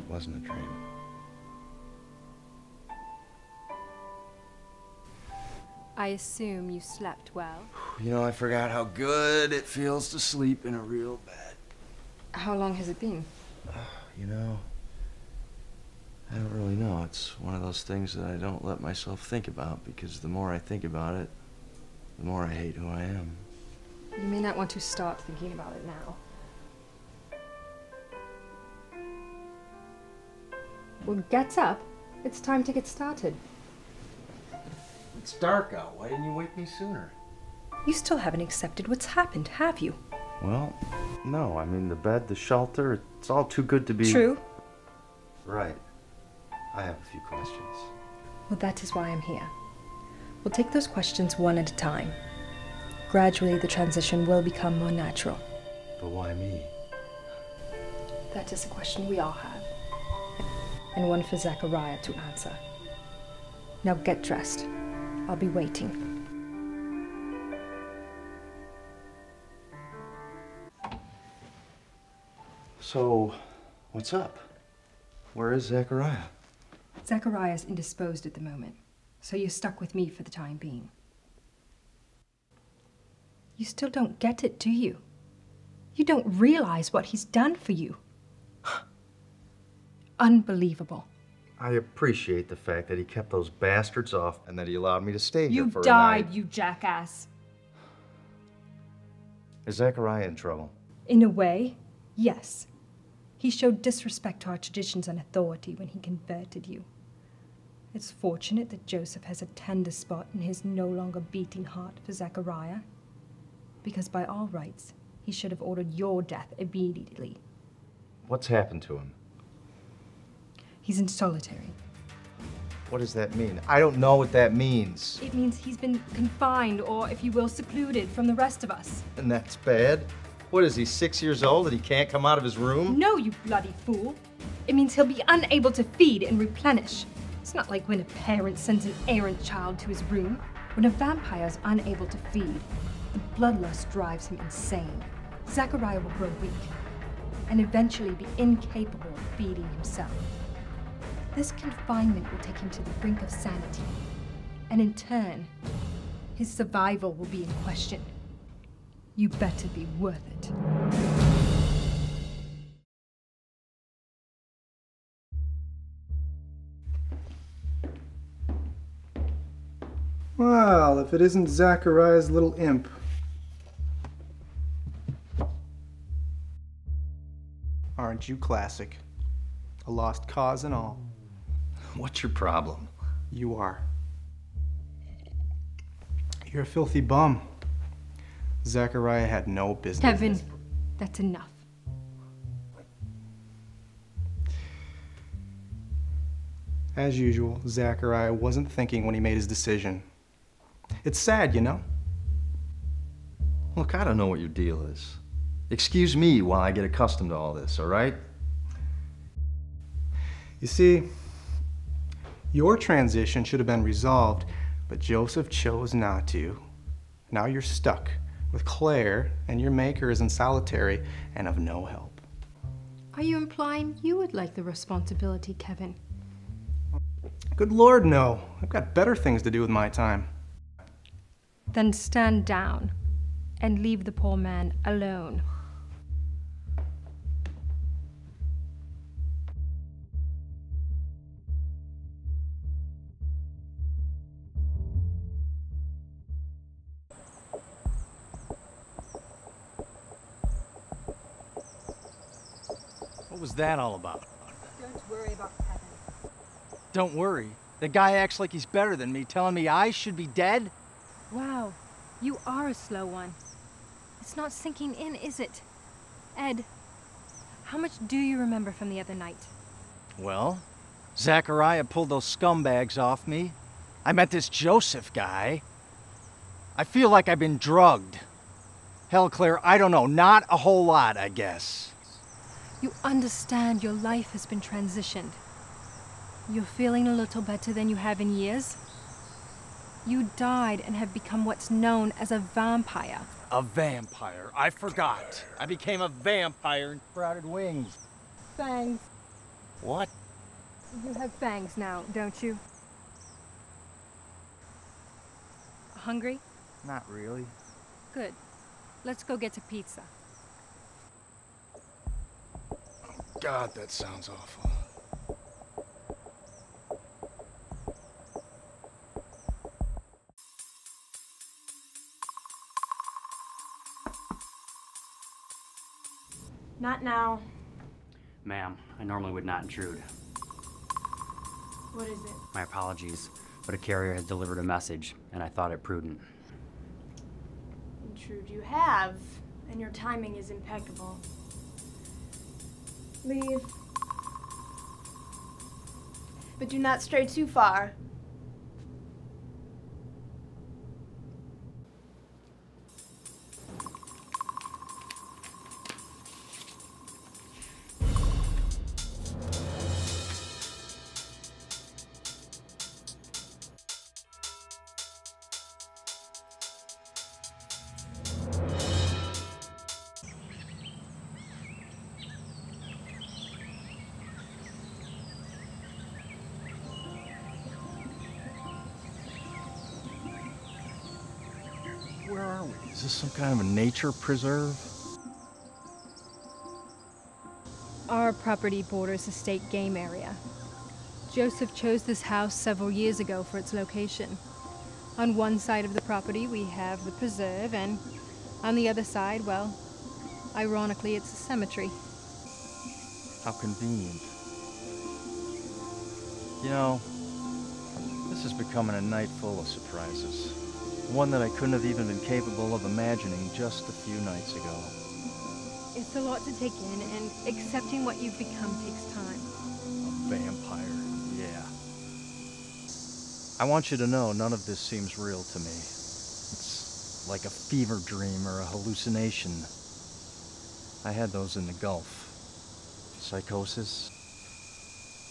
Wasn't a dream. I assume you slept well. You know, I forgot how good it feels to sleep in a real bed. How long has it been? You know, I don't really know. It's one of those things that I don't let myself think about, because the more I think about it, the more I hate who I am. You may not want to start thinking about it now. Well, get up. It's time to get started. It's dark out. Why didn't you wake me sooner? You still haven't accepted what's happened, have you? Well, no. I mean, the bed, the shelter, it's all too good to be... True. Right. I have a few questions. Well, that is why I'm here. We'll take those questions one at a time. Gradually, the transition will become more natural. But why me? That is a question we all have. And one for Zachariah to answer. Now get dressed. I'll be waiting. So, what's up? Where is Zachariah? Zachariah's indisposed at the moment, so you're stuck with me for the time being. You still don't get it, do you? You don't realize what he's done for you. Unbelievable. I appreciate the fact that he kept those bastards off and that he allowed me to stay here for a night. You died, you jackass. Is Zachariah in trouble? In a way, yes. He showed disrespect to our traditions and authority when he converted you. It's fortunate that Joseph has a tender spot in his no longer beating heart for Zachariah, because by all rights, he should have ordered your death immediately. What's happened to him? He's in solitary. What does that mean? I don't know what that means. It means he's been confined, or if you will, secluded from the rest of us. And that's bad? What is he, 6 years old and he can't come out of his room? No, you bloody fool. It means he'll be unable to feed and replenish. It's not like when a parent sends an errant child to his room. When a vampire's unable to feed, the bloodlust drives him insane. Zachariah will grow weak and eventually be incapable of feeding himself. This confinement will take him to the brink of sanity, and in turn, his survival will be in question. You better be worth it. Well, if it isn't Zachariah's little imp. Aren't you classic? A lost cause and all. What's your problem? You are. You're a filthy bum. Zachariah had no business. Kevin, that's enough. As usual, Zachariah wasn't thinking when he made his decision. It's sad, you know? Look, I don't know what your deal is. Excuse me while I get accustomed to all this, all right? You see, your transition should have been resolved, but Joseph chose not to. Now you're stuck with Claire, and your maker is in solitary and of no help. Are you implying you would like the responsibility, Kevin? Good Lord, no. I've got better things to do with my time. Then stand down and leave the poor man alone. was that all about? Don't worry about Kevin. Don't worry. The guy acts like he's better than me, telling me I should be dead? Wow, you are a slow one. It's not sinking in, is it? Ed, how much do you remember from the other night? Well, Zachariah pulled those scumbags off me. I met this Joseph guy. I feel like I've been drugged. Hell, Claire, I don't know. Not a whole lot, I guess. You understand your life has been transitioned. You're feeling a little better than you have in years. You died and have become what's known as a vampire. A vampire. I forgot. I became a vampire and sprouted wings. Fangs. What? You have fangs now, don't you? Hungry? Not really. Good. Let's go get a pizza. God, that sounds awful. Not now. Ma'am, I normally would not intrude. What is it? My apologies, but a carrier has delivered a message, and I thought it prudent. Intrude you have, and your timing is impeccable. Leave. But do not stray too far. Where are we? Is this some kind of a nature preserve? Our property borders a state game area. Joseph chose this house several years ago for its location. On one side of the property we have the preserve, and on the other side, well, ironically, it's a cemetery. How convenient. You know, this is becoming a night full of surprises. One that I couldn't have even been capable of imagining just a few nights ago. It's a lot to take in, and accepting what you've become takes time. A vampire, yeah. I want you to know none of this seems real to me. It's like a fever dream or a hallucination. I had those in the Gulf. Psychosis.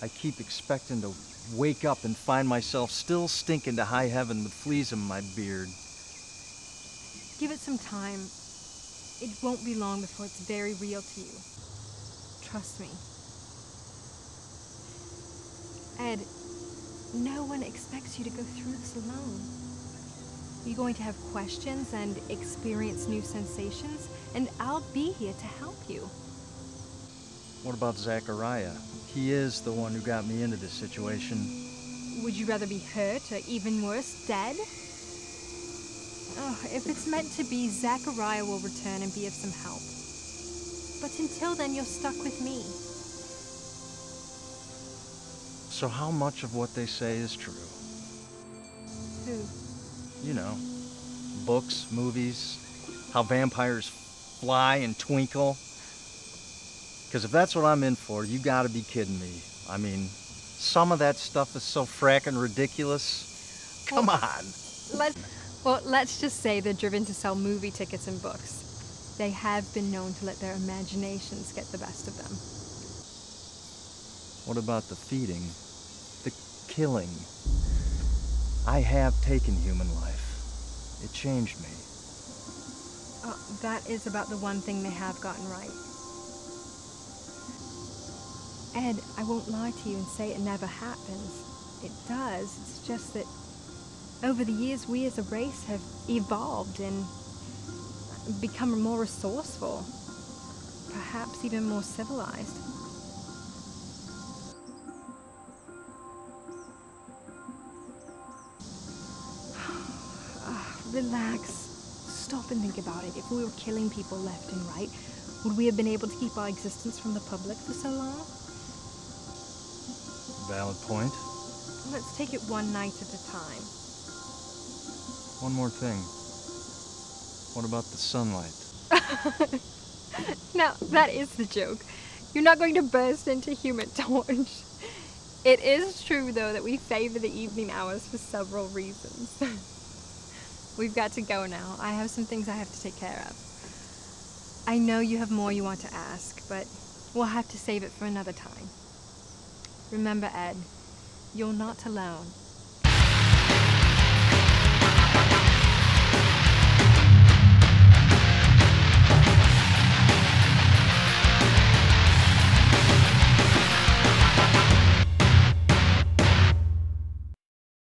I keep expecting to wake up and find myself still stinking to high heaven with fleas in my beard. Give it some time. It won't be long before it's very real to you. Trust me. Ed, no one expects you to go through this alone. You're going to have questions and experience new sensations, and I'll be here to help you. What about Zachariah? He is the one who got me into this situation. Would you rather be hurt, or even worse, dead? Oh, if it's meant to be, Zachariah will return and be of some help. But until then, you're stuck with me. So how much of what they say is true? Who? You know, books, movies, how vampires fly and twinkle. Because if that's what I'm in for, you gotta be kidding me. I mean, some of that stuff is so frackin' ridiculous. Come on. Let's just say they're driven to sell movie tickets and books. They have been known to let their imaginations get the best of them. What about the feeding? The killing? I have taken human life. It changed me. That is about the one thing they have gotten right. Ed, I won't lie to you and say it never happens. It does. It's just that over the years, we as a race have evolved and become more resourceful, perhaps even more civilized. Relax. Stop and think about it. If we were killing people left and right, would we have been able to keep our existence from the public for so long? Valid point. Let's take it one night at a time. One more thing. What about the sunlight? Now, that is the joke. You're not going to burst into Human Torch. It is true, though, that we favor the evening hours for several reasons. We've got to go now. I have some things I have to take care of. I know you have more you want to ask, but we'll have to save it for another time. Remember, Ed, you're not alone.